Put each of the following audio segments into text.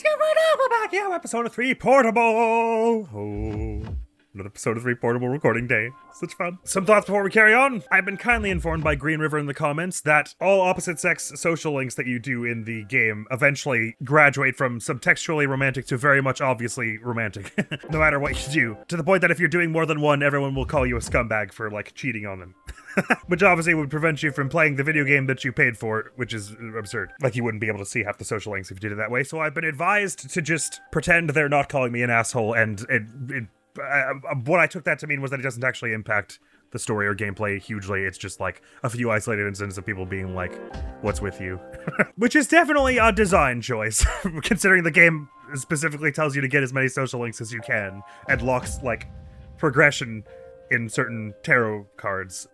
Let's get right up. We're back. Yeah, episode 3 portable. Oh, another episode 3 portable recording day. Such fun. Some thoughts before we carry on. I've been kindly informed by Green River in the comments that all opposite sex social links that you do in the game eventually graduate from subtextually romantic to very much obviously romantic, no matter what you do. To the point that if you're doing more than one, everyone will call you a scumbag for, like, cheating on them. Which obviously would prevent you from playing the video game that you paid for, which is absurd. Like, you wouldn't be able to see half the social links if you did it that way. So I've been advised to just pretend they're not calling me an asshole, and what I took that to mean was that it doesn't actually impact the story or gameplay hugely. It's just like a few isolated incidents of people being like, what's with you? Which is definitely a design choice, considering the game specifically tells you to get as many social links as you can and locks, like, progression in certain tarot cards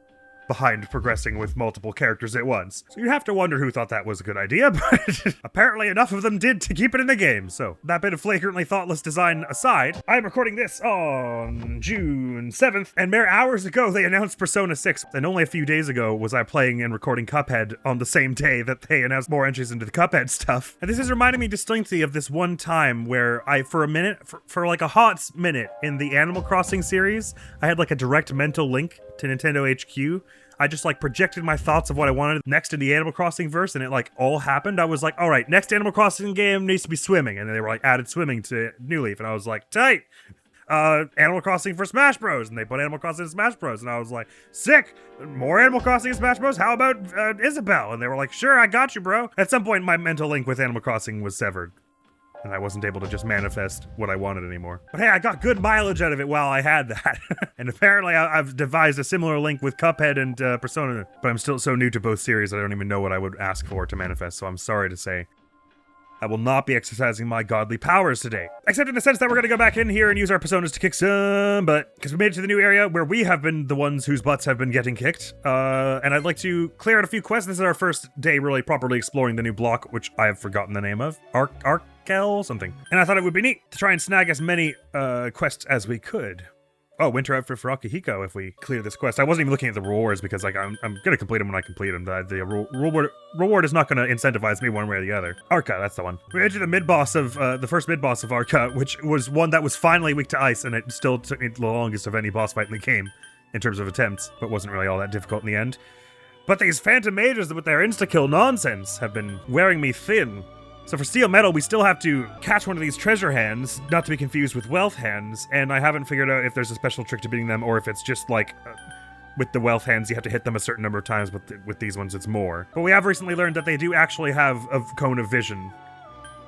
behind progressing with multiple characters at once. So you have to wonder who thought that was a good idea, but apparently enough of them did to keep it in the game. So that bit of flagrantly thoughtless design aside, I'm recording this on June 7th, and mere hours ago they announced Persona 6, and only a few days ago was I playing and recording Cuphead on the same day that they announced more entries into the Cuphead stuff. And this is reminding me distinctly of this one time where I, for a minute, for like a hot minute in the Animal Crossing series, I had like a direct mental link to Nintendo HQ. I just like projected my thoughts of what I wanted next in the Animal Crossing verse, and it like all happened. I was like, all right, next Animal Crossing game needs to be swimming, and then they were like added swimming to New Leaf, and I was like, tight. Animal Crossing for Smash Bros, and they put Animal Crossing in Smash Bros, and I was like, sick. More Animal Crossing in Smash Bros. How about Isabelle? And they were like, sure, I got you, bro. At some point, my mental link with Animal Crossing was severed, and I wasn't able to just manifest what I wanted anymore. But hey, I got good mileage out of it while I had that. And apparently I've devised a similar link with Cuphead and Persona, but I'm still so new to both series I don't even know what I would ask for to manifest, so I'm sorry to say I will not be exercising my godly powers today. Except in the sense that we're going to go back in here and use our personas to kick some butt, because we made it to the new area where we have been the ones whose butts have been getting kicked. And I'd like to clear out a few quests. This is our first day really properly exploring the new block, which I have forgotten the name of. Arkel something. And I thought it would be neat to try and snag as many quests as we could. Oh, winter outfit for Akihiko if we clear this quest. I wasn't even looking at the rewards because like I'm gonna complete them when I complete them. The reward is not gonna incentivize me one way or the other. Arca, that's the one. We entered the mid-boss of, the first mid-boss of Arca, which was one that was finally weak to ice, and it still took me the longest of any boss fight in the game in terms of attempts, but wasn't really all that difficult in the end. But these Phantom Mages with their insta-kill nonsense have been wearing me thin. So for Steel Metal, we still have to catch one of these treasure hands, not to be confused with wealth hands, and I haven't figured out if there's a special trick to beating them or if it's just like, with the wealth hands, you have to hit them a certain number of times, with these ones it's more. But we have recently learned that they do actually have a cone of vision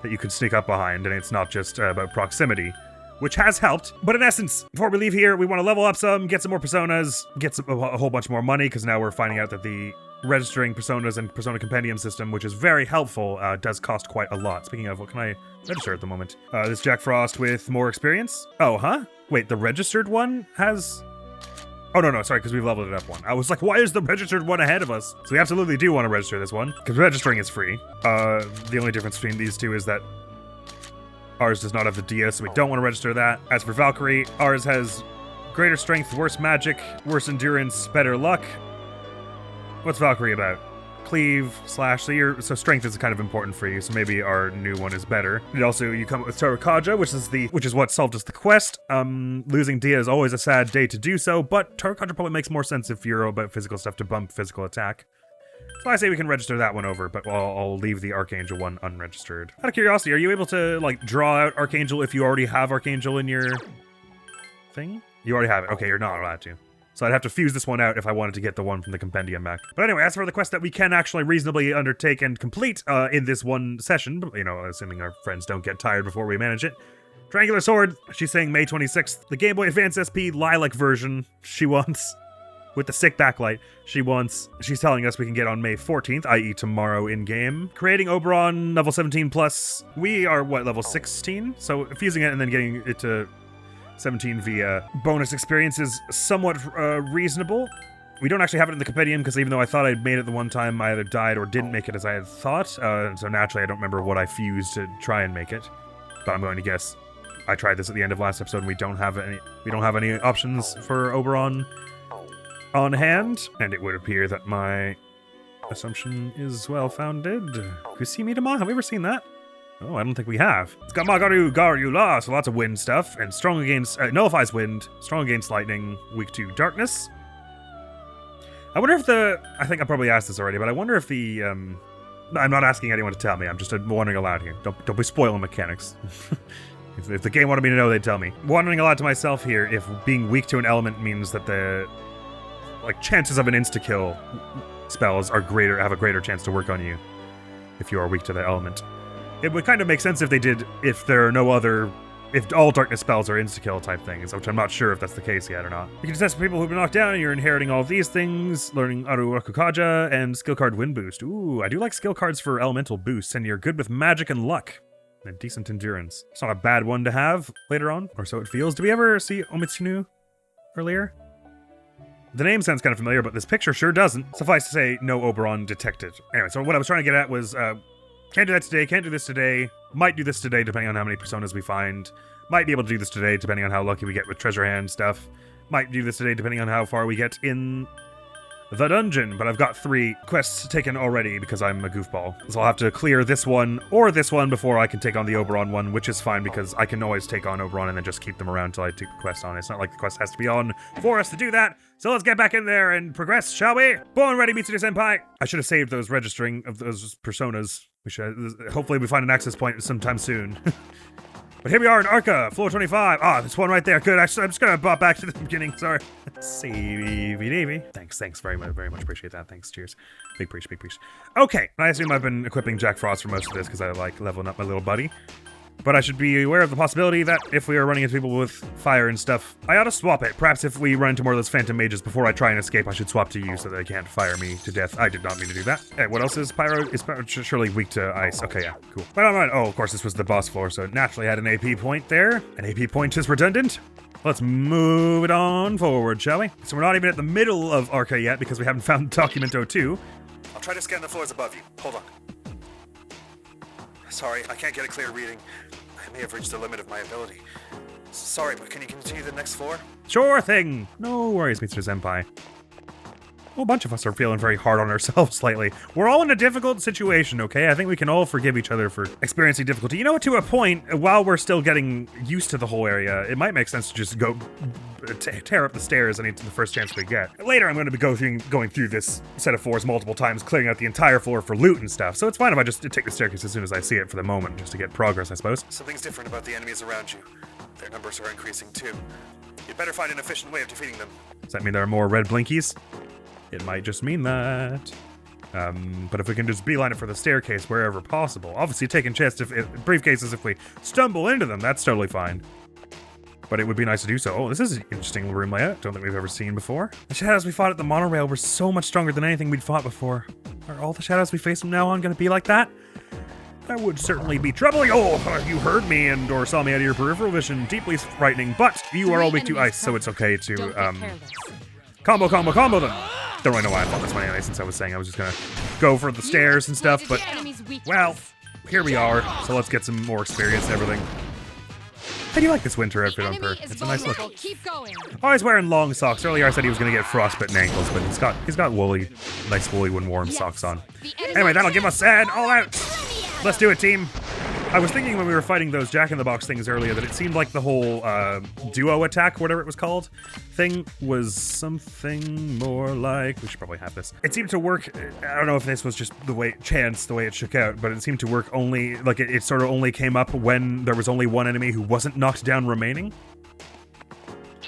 that you can sneak up behind, and it's not just about proximity, which has helped. But in essence, before we leave here, we want to level up some, get some more personas, get a whole bunch more money, because now we're finding out that the registering personas and persona compendium system, which is very helpful, does cost quite a lot. Speaking of, what can I register at the moment? This Jack Frost with more experience? Oh, huh? Wait, the registered one has... Oh, no, sorry, because we've leveled it up one. I was like, why is the registered one ahead of us? So we absolutely do want to register this one, because registering is free. The only difference between these two is that ours does not have the Dia, so we don't want to register that. As for Valkyrie, ours has greater strength, worse magic, worse endurance, better luck. What's Valkyrie about? Cleave, slash, so strength is kind of important for you, so maybe our new one is better. And also, you come up with Tarukaja, which is what solved us the quest. Losing Dia is always a sad day to do so, but Tarukaja probably makes more sense if you're about physical stuff to bump physical attack. So I say we can register that one over, but I'll leave the Archangel one unregistered. Out of curiosity, are you able to, like, draw out Archangel if you already have Archangel in your thing? You already have it. Okay, you're not allowed to. So I'd have to fuse this one out if I wanted to get the one from the compendium back. But anyway, as for the quest that we can actually reasonably undertake and complete in this one session, you know, assuming our friends don't get tired before we manage it. Triangular Sword, she's saying May 26th. The Game Boy Advance SP Lilac version, she wants. With the sick backlight, she's telling us we can get on May 14th, i.e. tomorrow in-game. Creating Oberon, level 17 plus. We are, what, level 16? So fusing it and then getting it to 17 via bonus experience is somewhat reasonable. We don't actually have it in the compendium because even though I thought I'd made it the one time, I either died or didn't make it as I had thought. So naturally I don't remember what I fused to try and make it. But I'm going to guess I tried this at the end of last episode and we don't have any options for Oberon on hand. And it would appear that my assumption is well founded. Kusimi Dama, have we ever seen that? Oh, I don't think we have. It's got Magaru Garula, so lots of wind stuff, and strong against, nullifies wind, strong against lightning, weak to darkness. I wonder if I think I probably asked this already, but I wonder if I'm not asking anyone to tell me, I'm just wondering aloud here. Don't be spoiling mechanics. If the game wanted me to know, they'd tell me. Wondering aloud to myself here if being weak to an element means that the chances of an insta-kill spells are greater, have a greater chance to work on you if you are weak to that element. It would kind of make sense if they did, if there are no other, if all darkness spells are insta-kill type things, which I'm not sure if that's the case yet or not. You can test for people who've been knocked down, and you're inheriting all of these things, learning Aru Rakukaja, and skill card Wind Boost. Ooh, I do like skill cards for elemental boosts, and you're good with magic and luck. And decent endurance. It's not a bad one to have later on, or so it feels. Did we ever see Omitsunu earlier? The name sounds kind of familiar, but this picture sure doesn't. Suffice to say, no Oberon detected. Anyway, so what I was trying to get at was, can't do that today, can't do this today, might do this today depending on how many personas we find, might be able to do this today depending on how lucky we get with treasure hand stuff, might do this today depending on how far we get in the dungeon, but I've got 3 quests taken already because I'm a goofball. So I'll have to clear this one or this one before I can take on the Oberon one, which is fine because I can always take on Oberon and then just keep them around until I take the quest on. It's not like the quest has to be on for us to do that. So let's get back in there and progress, shall we? Born ready, Mitsuru-senpai! I should have saved those registering of those personas. We should. Hopefully we find an access point sometime soon. But here we are in Arca, floor 25. Ah, this one right there. Good. Actually, I'm just gonna bop back to the beginning. Sorry. Savey. Thanks very much appreciate that. Thanks. Cheers. Big preach. Okay. I assume I've been equipping Jack Frost for most of this because I like leveling up my little buddy. But I should be aware of the possibility that if we are running into people with fire and stuff, I ought to swap it. Perhaps if we run into more of those phantom mages before I try and escape, I should swap to you so that they can't fire me to death. I did not mean to do that. Hey, what else is Pyro? Is Pyro surely weak to ice? Okay, yeah, cool. Right. Oh, of course, this was the boss floor, so it naturally had an AP point there. An AP point is redundant. Let's move it on forward, shall we? So we're not even at the middle of Arca yet because we haven't found Document 02. I'll try to scan the floors above you. Hold on. Sorry, I can't get a clear reading. I may have reached the limit of my ability. Sorry, but can you continue the next floor? Sure thing! No worries, Mitsuru-senpai. A whole bunch of us are feeling very hard on ourselves lately. We're all in a difficult situation, okay? I think we can all forgive each other for experiencing difficulty. You know what, to a point, while we're still getting used to the whole area, it might make sense to just go tear up the stairs any the first chance we get. Later, I'm going to be going through this set of floors multiple times, clearing out the entire floor for loot and stuff, so it's fine if I just take the staircase as soon as I see it for the moment, just to get progress, I suppose. Something's different about the enemies around you. Their numbers are increasing, too. You'd better find an efficient way of defeating them. Does that mean there are more red blinkies? It might just mean that. But if we can just beeline it for the staircase wherever possible. Obviously taking chances briefcases if we stumble into them, that's totally fine. But it would be nice to do so. Oh, this is an interesting room layout. Don't think we've ever seen before. The shadows we fought at the monorail were so much stronger than anything we'd fought before. Are all the shadows we face from now on gonna be like that? That would certainly be troubling. Oh, you heard me and or saw me out of your peripheral vision. Deeply frightening, but you are all weak to ice, so it's okay to, combo them. Don't really know why I thought this one anyway, since I was saying I was just gonna go for the stairs and stuff, but, well, here we are, so let's get some more experience and everything. How do you like this winter outfit on Per? It's a nice look. Oh, he's wearing long socks. Earlier I said he was gonna get frostbitten ankles, but he's got nice woolly when warm socks on. Anyway, that'll give us an all out. Let's do it, team. I was thinking when we were fighting those Jack-in-the-Box things earlier that it seemed like the whole duo attack, whatever it was called, thing was something more like... We should probably have this. It seemed to work... I don't know if this was just the way it shook out, but it seemed to work only... Like, it sort of only came up when there was only one enemy who wasn't knocked down remaining.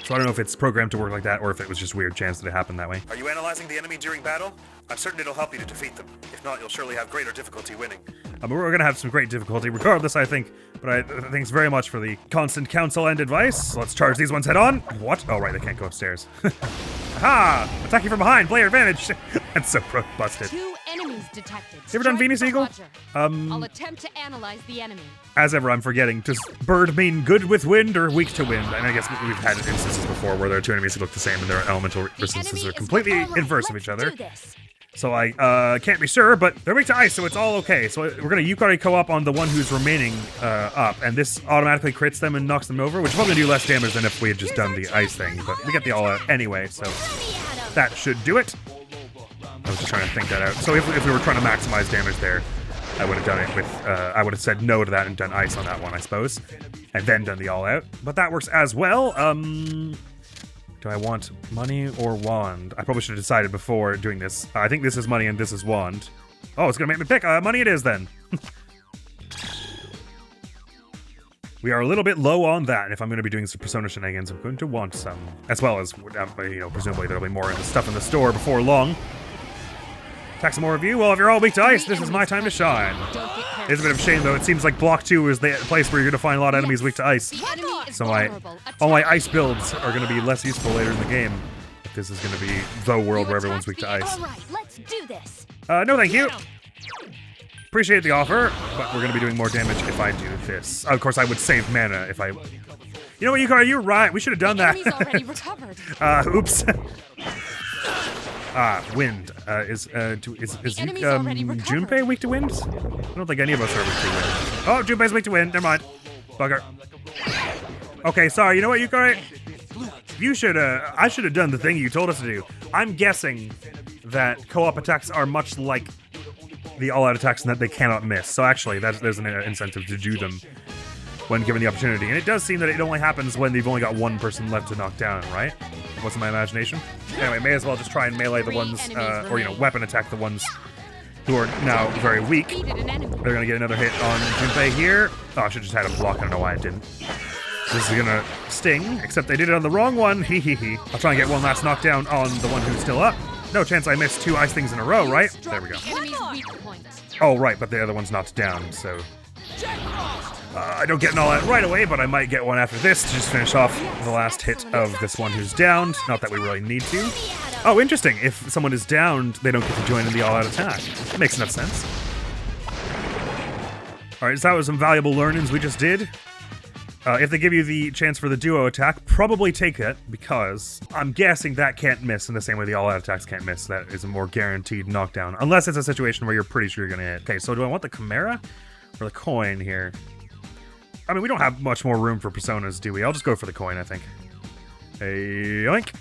So I don't know if it's programmed to work like that, or if it was just weird chance that it happened that way. Are you analyzing the enemy during battle? I'm certain it'll help you to defeat them. If not, you'll surely have greater difficulty winning. We're going to have some great difficulty regardless, I think. But thanks very much for the constant counsel and advice. Let's charge these ones head on. What? Oh, right, they can't go upstairs. Ha! Attacking from behind, player advantage. That's so busted. 2 enemies detected. You ever done Venus Eagle? I'll attempt to analyze the enemy. As ever, I'm forgetting. Does bird mean good with wind or weak to wind? And I guess we've had instances before where there are 2 enemies who look the same and their elemental resistances are completely inverse of each other. So I can't be sure, but they're weak to ice, so it's all okay. So we're going to Yukari co-op on the one who's remaining up, and this automatically crits them and knocks them over, which is probably going to do less damage than if we had just done the ice thing, but we get the all out anyway, so that should do it. I was just trying to think that out. So if we were trying to maximize damage there, I would have done it with, I would have said no to that and done ice on that one, I suppose. And then done the all-out. But that works as well. Do I want money or wand? I probably should have decided before doing this. I think this is money and this is wand. Oh, it's gonna make me pick. Money it is then. We are a little bit low on that, and if I'm going to be doing some Persona shenanigans, I'm going to want some. As well as, you know, presumably there'll be more stuff in the store before long. Attack some more of you. Well, if you're all weak to ice, this is my time to shine. It's a bit of a shame, though. It seems like Block 2 is the place where you're going to find a lot of enemies weak to ice. So all my ice builds are going to be less useful later in the game. This is going to be the world where everyone's weak to ice. All right, let's do this. No, thank you. Appreciate the offer, but we're going to be doing more damage if I do this. Of course, I would save mana if I... You know what, Yukari, you're right. We should have done that. Already recovered. Oops. Wind. Is Junpei weak to wind? I don't think any of us are weak to wind. Oh, Junpei's weak to wind. Never mind. Bugger. Okay, sorry. You know what, Yukari? You should, I should have done the thing you told us to do. I'm guessing that co-op attacks are much like the all-out attacks and that they cannot miss. So actually, there's an incentive to do them when given the opportunity. And it does seem that it only happens when they've only got one person left to knock down, right? What's in my imagination? Anyway, may as well just try and melee the ones, or, you know, weapon attack the ones who are now very weak. They're gonna get another hit on Junpei here. Oh, I should just had a block. I don't know why I didn't. This is gonna sting, except I did it on the wrong one. Hee hee hee. I'll try and get one last knockdown on the one who's still up. No chance I missed 2 ice things in a row, right? There we go. Oh, right, but the other one's knocked down, so... I don't get an all-out right away, but I might get one after this to just finish off the last hit of this one who's downed. Not that we really need to. Oh, interesting. If someone is downed, they don't get to join in the all-out attack. That makes enough sense. Alright, so that was some valuable learnings we just did. If they give you the chance for the duo attack, probably take it, because I'm guessing that can't miss in the same way the all-out attacks can't miss. That is a more guaranteed knockdown, unless it's a situation where you're pretty sure you're going to hit. Okay, so do I want the Chimera or the coin here? I mean, we don't have much more room for Personas, do we? I'll just go for the coin, I think. Hey, yoink.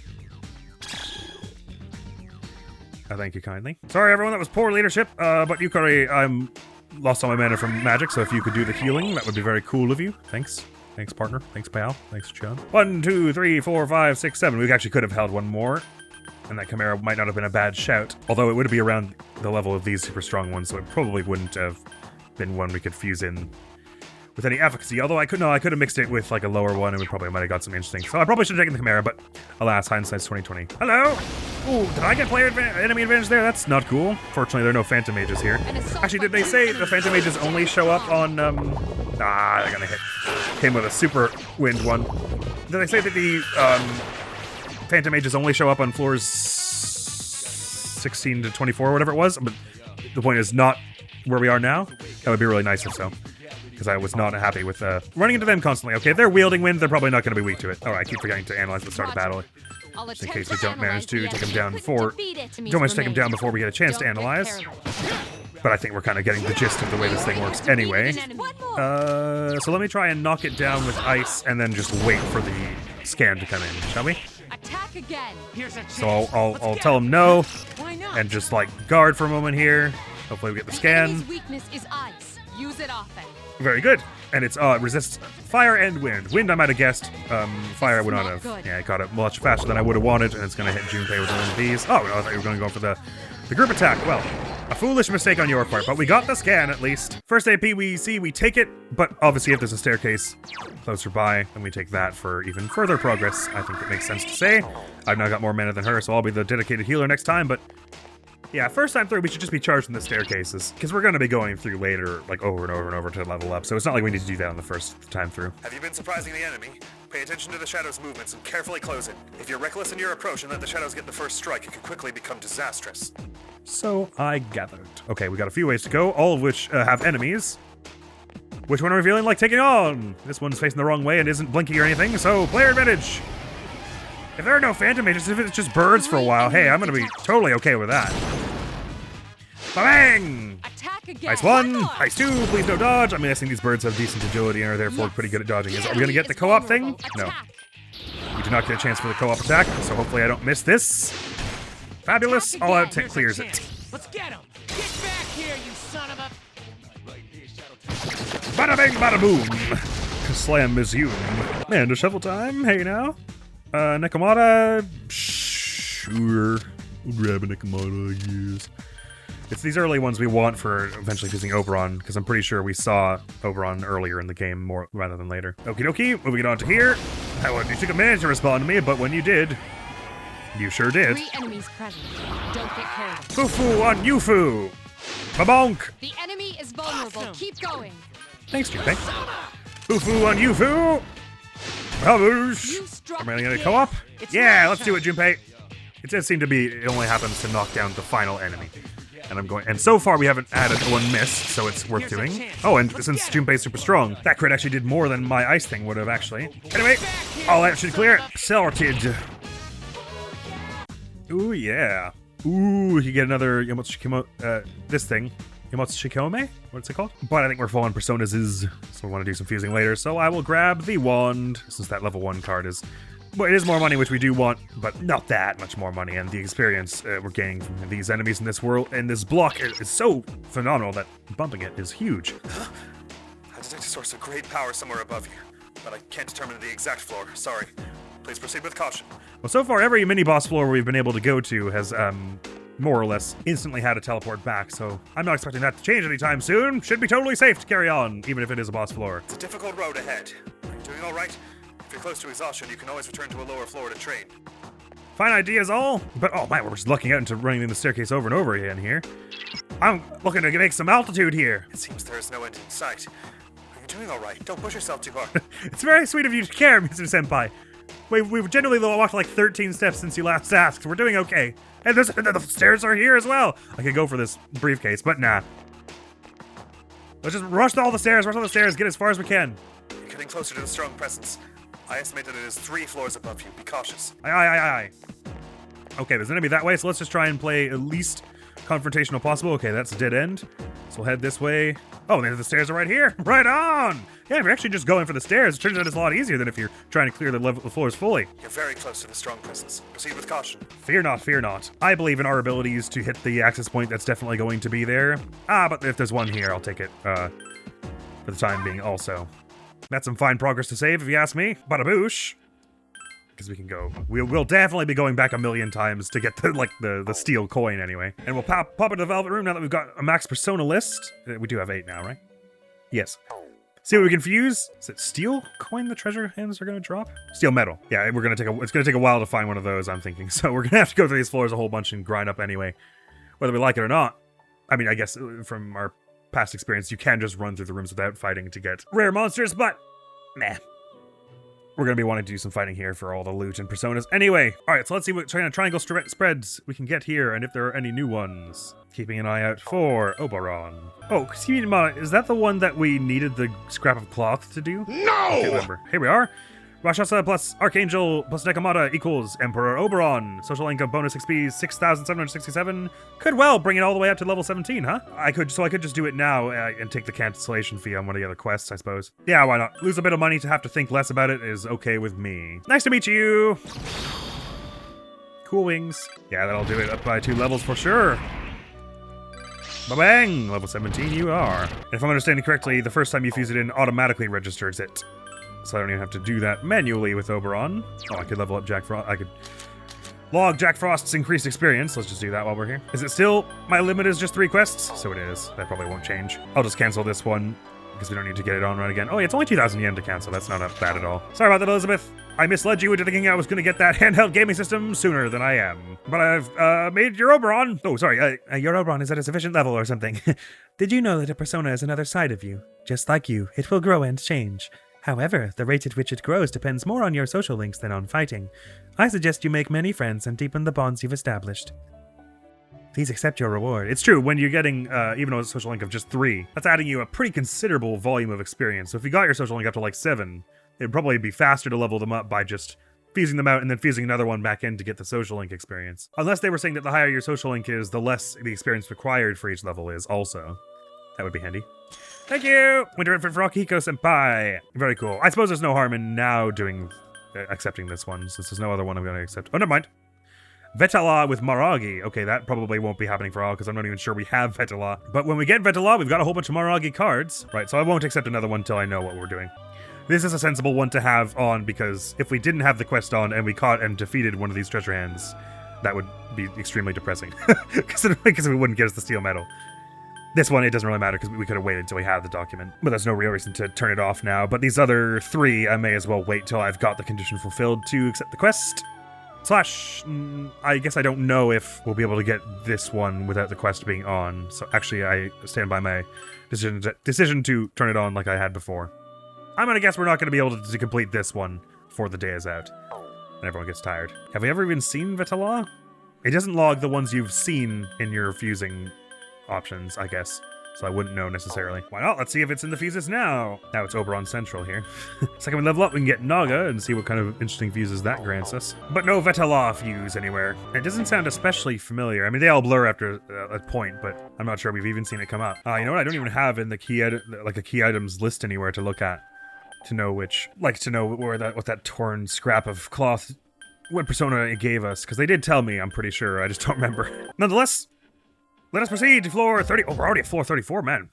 Thank you kindly. Sorry, everyone, that was poor leadership, but Yukari, I'm lost all my mana from magic, so if you could do the healing, that would be very cool of you. Thanks. Thanks, partner. Thanks, pal. Thanks, John. 1, 2, 3, 4, 5, 6, 7. We actually could have held one more, and that Chimera might not have been a bad shout. Although it would be around the level of these super strong ones, so it probably wouldn't have been one we could fuse in with any efficacy. Although I could have mixed it with like a lower one, and we probably might have got some interesting. So I probably should have taken the Chimera, but alas, hindsight's 2020. Hello. Ooh, did I get player enemy advantage there? That's not cool. Fortunately, there are no Phantom Mages here. Actually, did they say the Phantom Mages only show up on they're gonna hit. Came with a super wind one. Did they say that the Phantom Mages only show up on floors 16 to 24 or whatever it was? But the point is not where we are now. That would be really nice if so, because I was not happy with running into them constantly. Okay, if they're wielding wind, they're probably not going to be weak to it. All right, I keep forgetting to analyze the start of battle, just in case we don't manage to take them down before. Don't manage to take them down before we get a chance to analyze. But I think we're kind of getting the gist of the way this thing works anyway. So let me try and knock it down with ice, and then just wait for the scan to come in, shall we? Attack again. So I'll tell him no, and just like guard for a moment here. Hopefully we get the scan. Weakness is ice. Use it often. Very good. And it's resists fire and wind. Wind I might have guessed. Fire I would not have. Yeah, I caught it much faster than I would have wanted, and it's going to hit Junpei with one of these. Oh, no, I thought you were going to go for the group attack. Well, a foolish mistake on your part, but we got the scan at least. First AP we see, we take it, but obviously if there's a staircase closer by, then we take that for even further progress. I think it makes sense to say. I've now got more mana than her, so I'll be the dedicated healer next time, but yeah, first time through, we should just be charging the staircases, because we're going to be going through later, like over and over and over to level up, so it's not like we need to do that on the first time through. Have you been surprising the enemy? Pay attention to the Shadow's movements and carefully close it. If you're reckless in your approach and let the Shadows get the first strike, it could quickly become disastrous. So I gathered. Okay, we got a few ways to go, all of which have enemies. Which one are we feeling like taking on? This one's facing the wrong way and isn't blinking or anything, so player advantage. If there are no Phantom Mages, if it's just birds for a while, hey, I'm going to be totally okay with that. Bang! Attack again. Nice one, nice two, please no dodge. I'm guessing these birds have decent agility and are therefore pretty good at dodging. Are we going to get the co-op thing? No. We do not get a chance for the co-op attack, so hopefully I don't miss this. Fabulous, all out clears it. Let's get him! Get back here, you son of a... Bada bing, bada boom. Slam resume. And a shovel time. Hey now. Nekomata. Sure. We'll grab a Nekomata, I guess. It's these early ones we want for eventually fusing Oberon, because I'm pretty sure we saw Oberon earlier in the game more rather than later. Okie dokie, moving on to here. You took a minute to respond to me, but when you did, you sure did. 3 enemies present. Don't get carried. Fufu on Yufu! Babonk! The enemy is vulnerable. Keep going. Thanks, Junpei. Fufu on Yufu! Baboosh! You struck Am I gonna big. co-op? It's Yeah, my let's do it, turn. Junpei. It does seem to be, it only happens to knock down the final enemy. And so far we haven't had one miss, so it's worth doing. Oh, and since Junpei's super strong, that crit actually did more than my ice thing would have actually. Anyway, all that should clear it. Sorted. Ooh, yeah. Ooh, you get another this thing. Yamotsushikome? What's it called? But I think we're full on Personas so we want to do some fusing later, so I will grab the wand, since that level 1 card is... Well, it is more money, which we do want, but not that much more money, and the experience we're gaining from these enemies in this world, in this block, is so phenomenal that bumping it is huge. I detect a source of great power somewhere above you, but I can't determine the exact floor. Sorry. Please proceed with caution. Well, so far, every mini-boss floor we've been able to go to has, more or less instantly had to teleport back, so I'm not expecting that to change anytime soon. Should be totally safe to carry on, even if it is a boss floor. It's a difficult road ahead. Are you doing all right? If you're close to exhaustion, you can always return to a lower floor to train. Fine ideas all, but oh man, we're just lucking out into running the staircase over and over again here. I'm looking to make some altitude here. It seems there is no end in sight. Are you doing all right? Don't push yourself too hard. It's very sweet of you to care, Mr. Senpai. We've generally walked like 13 steps since you last asked. We're doing okay. And the stairs are here as well. I could go for this briefcase, but nah. Let's just rush all the stairs, get as far as we can. You're getting closer to the strong presence. I estimate that it is 3 floors above you. Be cautious. Aye. Okay, there's an enemy that way, so let's just try and play at least confrontational possible. Okay, that's a dead end. So we'll head this way. Oh, the stairs are right here. Right on! Yeah, if you're actually just going for the stairs, it turns out it's a lot easier than if you're trying to clear the floors fully. You're very close to the strong presence. Proceed with caution. Fear not, fear not. I believe in our abilities to hit the access point that's definitely going to be there. But if there's one here, I'll take it for the time being also. That's some fine progress to save, if you ask me. Bada boosh. Because we can go. We'll definitely be going back a million times to get the steel coin anyway. And we'll pop into the Velvet Room now that we've got a max persona list. We do have 8 now, right? Yes. See what we can fuse. Is it steel coin the treasure hands are going to drop? Steel metal. Yeah, it's going to take a while to find one of those, I'm thinking. So we're going to have to go through these floors a whole bunch and grind up anyway. Whether we like it or not. I mean, I guess from our past experience, you can just run through the rooms without fighting to get rare monsters, but meh. We're going to be wanting to do some fighting here for all the loot and personas. Anyway, all right, so let's see what triangle spreads we can get here and if there are any new ones. Keeping an eye out for Oberon. Oh, is that the one that we needed the scrap of cloth to do? No! I can't remember. Here we are. Rakshasa plus Archangel plus Nekomata equals Emperor Oberon. Social income bonus XP 6,767. Could well bring it all the way up to level 17, huh? I could just do it now and take the cancellation fee on one of the other quests, I suppose. Yeah, why not? Lose a bit of money to have to think less about it is okay with me. Nice to meet you. Cool wings. Yeah, that'll do it up by 2 levels for sure. Ba-bang! Level 17 you are. And if I'm understanding correctly, the first time you fuse it in automatically registers it. So I don't even have to do that manually with Oberon. Oh, I could level up Jack Frost. I could log Jack Frost's increased experience. Let's just do that while we're here. Is it still, my limit is just 3 quests? So it is. That probably won't change. I'll just cancel this one because we don't need to get it on right again. Oh, yeah, it's only 2,000 yen to cancel. That's not bad at all. Sorry about that, Elizabeth. I misled you into thinking I was going to get that handheld gaming system sooner than I am. But I've made your Oberon. Oh, sorry. Your Oberon is at a sufficient level or something. Did you know that a persona is another side of you? Just like you, it will grow and change. However, the rate at which it grows depends more on your social links than on fighting. I suggest you make many friends and deepen the bonds you've established. Please accept your reward. It's true, when you're getting even a social link of just 3, that's adding you a pretty considerable volume of experience. So if you got your social link up to like 7, it'd probably be faster to level them up by just fusing them out and then fusing another one back in to get the social link experience. Unless they were saying that the higher your social link is, the less the experience required for each level is also. That would be handy. Thank you! Winter Infant for Akihiko-senpai. Very cool. I suppose there's no harm in now accepting this one, since there's no other one I'm going to accept. Oh, never mind. Vetala with Maragi. Okay, that probably won't be happening for all because I'm not even sure we have Vetala. But when we get Vetala, we've got a whole bunch of Maragi cards. Right, so I won't accept another one until I know what we're doing. This is a sensible one to have on because if we didn't have the quest on and we caught and defeated one of these treasure hands, that would be extremely depressing because it wouldn't get us the steel medal. This one, it doesn't really matter because we could have waited until we had the document. But there's no real reason to turn it off now. But these other 3, I may as well wait till I've got the condition fulfilled to accept the quest. Slash, I guess I don't know if we'll be able to get this one without the quest being on. So actually, I stand by my decision to turn it on like I had before. I'm gonna guess we're not gonna be able to complete this one before the day is out. And everyone gets tired. Have we ever even seen Vetala? It doesn't log the ones you've seen in your fusing options, I guess. So I wouldn't know necessarily. Why not? Let's see if it's in the fuses now. Now it's Oberon Central here. Second we level up, we can get Naga and see what kind of interesting fuses that grants us. But no Vetala fuse anywhere. It doesn't sound especially familiar. I mean, they all blur after a point, but I'm not sure we've even seen it come up. You know what? I don't even have in the key a key items list anywhere to look at to know which, like to know where what that torn scrap of cloth, what persona it gave us, because they did tell me. I'm pretty sure. I just don't remember. Nonetheless. Let us proceed to floor 30. Oh, we're already at floor 34, man.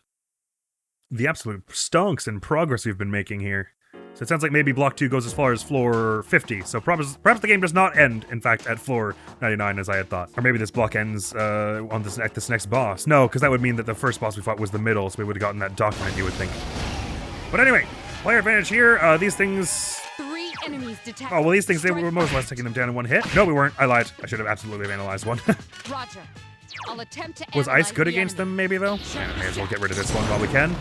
The absolute stonks in progress we've been making here. So it sounds like maybe block 2 goes as far as floor 50. So perhaps the game does not end, in fact, at floor 99 as I had thought. Or maybe this block ends on this next boss. No, because that would mean that the first boss we fought was the middle, so we would have gotten that document, you would think. But anyway, player advantage here. These things... 3 enemies detected. Oh, well, these things, they were most or less taking them down in one hit. No, we weren't. I lied. I should have absolutely analyzed one. Roger. I'll attempt to Was ice good the against enemy. them, maybe, though? Yeah, may as well get rid of this one while we can.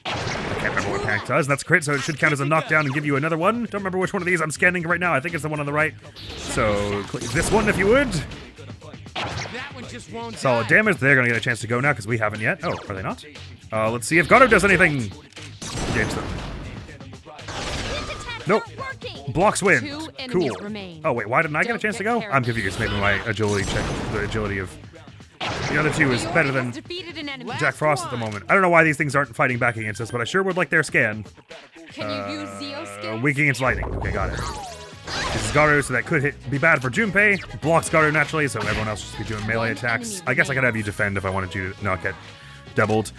I can't remember what panic does. That's crit, so it should count as a knockdown and give you another one. Don't remember which one of these I'm scanning right now. I think it's the one on the right. So, click this one if you would. That one just won't Solid die. damage. They're going to get a chance to go now because we haven't yet. Oh, are they not? Let's see if Gato does anything against them. Nope. Blocks win. 2 enemies Cool. remain. Oh, wait, why didn't I get a Don't chance to get go? carried. I'm confused. Maybe my agility check, the agility of the other 2 is better than Defeated an enemy. Jack Frost at the moment. I don't know why these things aren't fighting back against us, but I sure would like their scan. Can you use Zeo skills? Weak against lightning. Okay, got it. This is Garu, so that could be bad for Junpei. Blocks Garu naturally, so everyone else should be doing melee One attacks. enemy I guess I could have you remains. defend if I wanted you to not get doubled.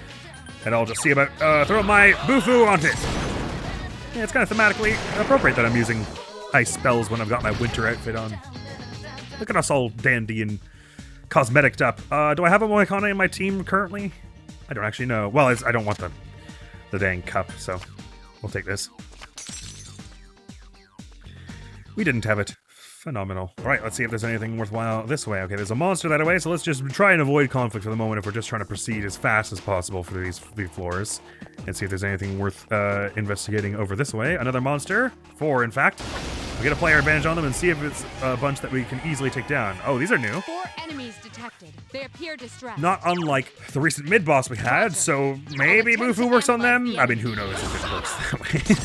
And I'll just see about throwing my Bufu onto it. Yeah, it's kind of thematically appropriate that I'm using ice spells when I've got my winter outfit on. Look at us all dandy and cosmeticed up. Do I have a Moikane in my team currently? I don't actually know. Well, I don't want the dang cup, so we'll take this. We didn't have it. Phenomenal. All right, let's see if there's anything worthwhile this way. Okay, there's a monster that way, so let's just try and avoid conflict for the moment if we're just trying to proceed as fast as possible for these floors. And see if there's anything worth investigating over this way. Another monster. 4, in fact. We get a player advantage on them and see if it's a bunch that we can easily take down. Oh, these are new. 4 enemies detected. They appear distressed. Not unlike the recent mid-boss we had, so maybe Bufu works on them? I mean, who knows if it works that way.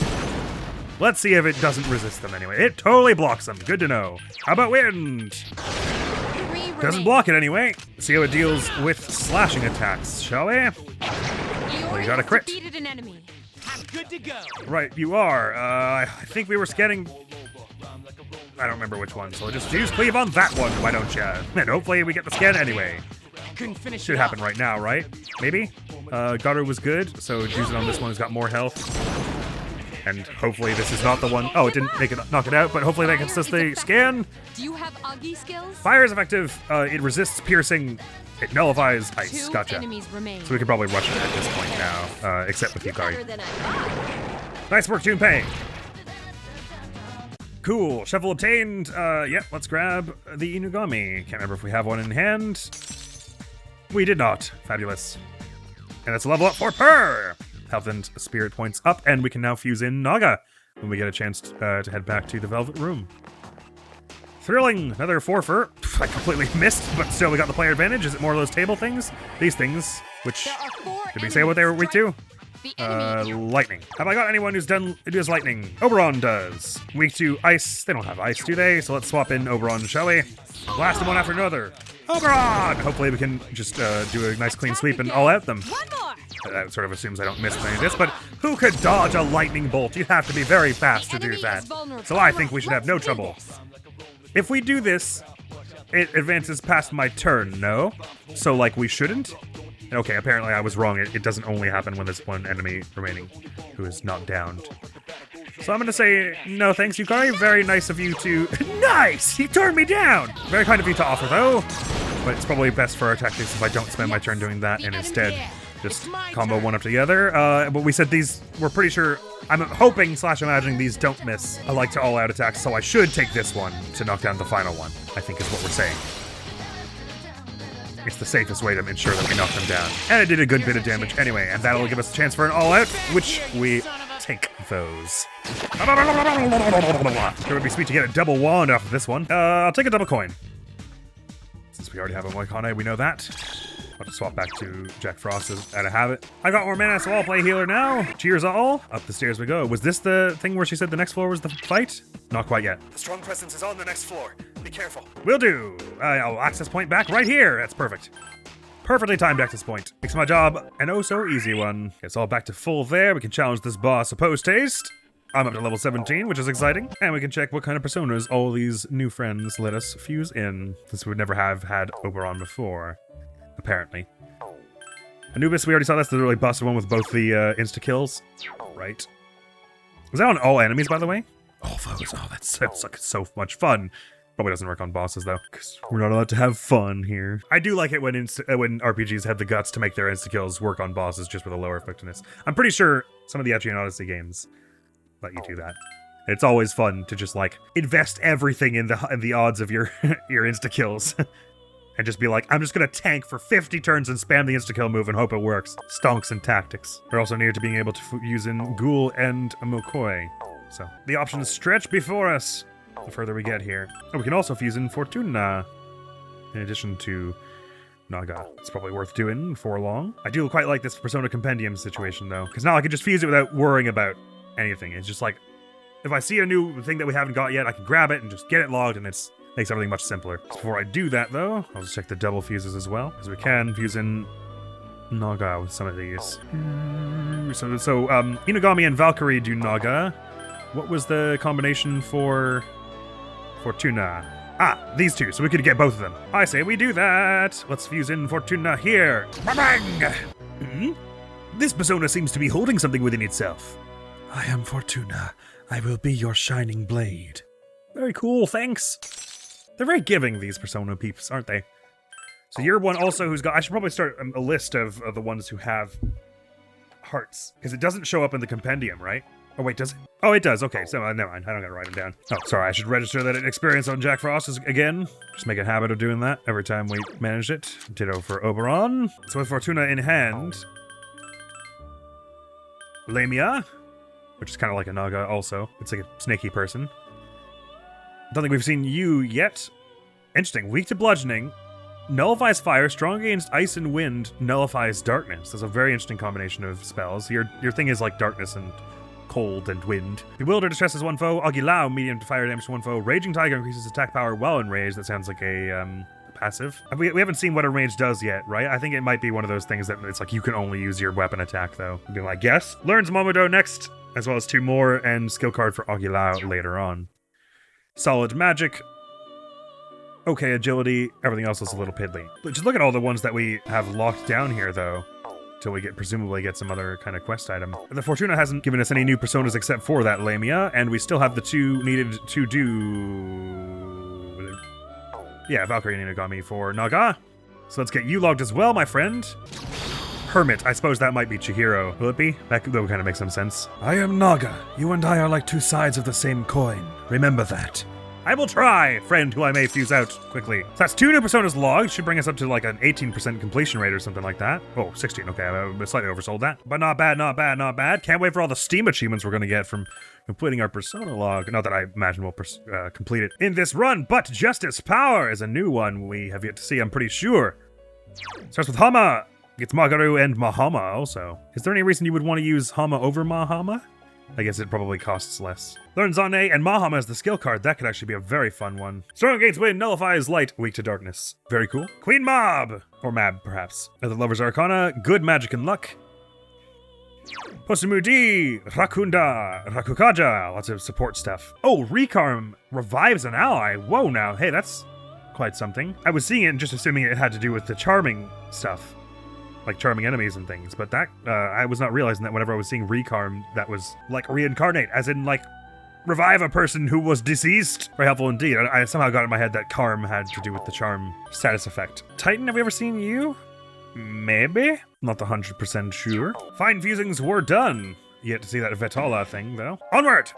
Let's see if it doesn't resist them anyway. It totally blocks them. Good to know. How about wind? 3 Doesn't remain. block it anyway. See how it deals with slashing attacks, shall we? Iori you got a has crit. defeated an enemy. I'm good to go. Right, you are. I think we were scanning... I don't remember which one, so we'll just use cleave on that one, why don't ya? And hopefully we get the scan anyway. Couldn't finish Should it happen off. right now, right? Maybe? Garu was good, so use it on this one who's got more health. And hopefully this is not the one... Oh, it didn't knock it out, but hopefully that gets us the scan. Do you have Agi skills? Fire is effective. It resists piercing. It nullifies ice. 2 Gotcha. enemies remain. So we could probably rush it at this point now, except with Yukari. Better than I thought. Nice work, Junpei. Cool. Shuffle obtained. Yep, let's grab the Inugami. Can't remember if we have one in hand. We did not. Fabulous. And that's a level up for Purr. Health and spirit points up, and we can now fuse in Naga when we get a chance to head back to the Velvet Room. Thrilling. Another 4-fer. I completely missed, but still we got the player advantage. Is it more of those table things? These things, which... There are 4 Did we say what they were weak to? The enemy. Lightning. Have I got anyone who does lightning? Oberon does. Weak to ice. They don't have ice, do they? So let's swap in Oberon, shall we? Blast them one after another. Oberon! Hopefully we can just do a nice clean sweep and all out them. One more. That sort of assumes I don't miss any of this, but who could dodge a lightning bolt? You have to be very fast to The do enemy that. is vulnerable. So I think we should have no Let's do trouble. this. If we do this it advances past my turn, no? So, like, we shouldn't? Okay, apparently I was wrong. It doesn't only happen when there's one enemy remaining who is not downed. So I'm gonna say no thanks, Yukari. Very nice of you to... Nice! He turned me down! Very kind of you to offer, though. But it's probably best for our tactics if I don't spend my turn doing that and instead just combo one up together. But we said these... We're pretty sure... I'm hoping / imagining these don't miss. I like to all-out attacks, so I should take this one to knock down the final one, I think is what we're saying. It's the safest way to ensure that we knock them down. And it did a good bit of damage anyway, and that'll give us a chance for an all-out, which we take those. It would be sweet to get a double wand off of this one. I'll take a double coin. Since we already have a Moikane, we know that. I'll just swap back to Jack Frost out of habit. I got more mana, so I'll play healer now. Cheers all. Up the stairs we go. Was this the thing where she said the next floor was the fight? Not quite yet. The strong presence is on the next floor. Be careful. Will do. I'll access point back right here. That's perfect. Perfectly timed access point. Makes my job an oh-so-easy one. It's all back to full there. We can challenge this boss a post-haste. I'm up to level 17, which is exciting. And we can check what kind of personas all these new friends let us fuse in, since we would never have had Oberon before. Apparently. Anubis, we already saw that's the really busted one with both the insta-kills. Right. Was that on all enemies, by the way? All those. Oh, that's so much fun. Probably doesn't work on bosses, though, because we're not allowed to have fun here. I do like it when RPGs have the guts to make their insta-kills work on bosses just with a lower effectiveness. I'm pretty sure some of the Etrian Odyssey games let you do that. It's always fun to just, like, invest everything in the odds of your, your insta-kills. And just be like, I'm just gonna tank for 50 turns and spam the insta-kill move and hope it works. Stonks and tactics. We're also near to being able to use in Ghoul and Mokoi. So, the options stretch before us the further we get here. Oh, we can also fuse in Fortuna, in addition to Naga. It's probably worth doing for long. I do quite like this Persona Compendium situation, though, because now I can just fuse it without worrying about anything. It's just like, if I see a new thing that we haven't got yet, I can grab it and just get it logged, and it's makes everything much simpler. Before I do that, though, I'll just check the double fuses as well, as we can fuse in Naga with some of these. So Inugami and Valkyrie do Naga. What was the combination for Fortuna? Ah, these two, so we could get both of them. I say we do that. Let's fuse in Fortuna here. Bang! This persona seems to be holding something within itself. I am Fortuna. I will be your shining blade. Very cool, thanks. They're very giving, these persona peeps, aren't they? So you're one also who's got... I should probably start a list of the ones who have hearts, because it doesn't show up in the compendium, right? Oh, wait, does it? Oh, it does. Okay, so never mind. I don't gotta write them down. Oh, sorry. I should register that experience on Jack Frost again. Just make a habit of doing that every time we manage it. Ditto for Oberon. So with Fortuna in hand... Lamia, which is kind of like a Naga also. It's like a snaky person. Don't think we've seen you yet. Interesting. Weak to bludgeoning. Nullifies fire. Strong against ice and wind. Nullifies darkness. That's a very interesting combination of spells. Your thing is like darkness and cold and wind. Bewilder distresses one foe. Agilao, medium to fire damage to one foe. Raging Tiger increases attack power while enraged. That sounds like a passive. We haven't seen what enraged does yet, right? I think it might be one of those things that it's like you can only use your weapon attack, though. Would be my guess. Learns Momodo next, as well as 2 more, and skill card for Agilao later on. Solid magic. Okay, agility. Everything else is a little piddly. But just look at all the ones that we have locked down here, though. Till we presumably get some other kind of quest item. The Fortuna hasn't given us any new personas except for that Lamia, and we still have the 2 needed to do... Yeah, Valkyrie and Inugami for Naga. So let's get you logged as well, my friend. Hermit. I suppose that might be Chihiro. Will it be? That would kind of make some sense. I am Naga. You and I are like 2 sides of the same coin. Remember that. I will try, friend who I may fuse out quickly. So that's 2 new personas logged. Should bring us up to like an 18% completion rate or something like that. Oh, 16. Okay, I slightly oversold that. But not bad, not bad, not bad. Can't wait for all the Steam achievements we're going to get from completing our persona log. Not that I imagine we'll complete it in this run, but Justice Power is a new one we have yet to see, I'm pretty sure. Starts with Hama. Gets Magaru and Mahama also. Is there any reason you would want to use Hama over Mahama? I guess it probably costs less. Learn Zane and Mahama as the skill card. That could actually be a very fun one. Strong against wind, nullifies light, weak to darkness. Very cool. Queen Mob! Or Mab, perhaps. The Lover's Arcana, good magic and luck. Posamudi, Rakunda, Rakukaja. Lots of support stuff. Oh, Rekarm revives an ally. Whoa now. Hey, that's quite something. I was seeing it and just assuming it had to do with the charming stuff, like charming enemies and things, but that, I was not realizing that whenever I was seeing recarm, that was like reincarnate, as in like revive a person who was deceased. Very helpful indeed. I somehow got in my head that Karm had to do with the charm status effect. Titan, have we ever seen you? Maybe? Not 100% sure. Fine fusings were done. Yet to see that Vetala thing, though. Onward!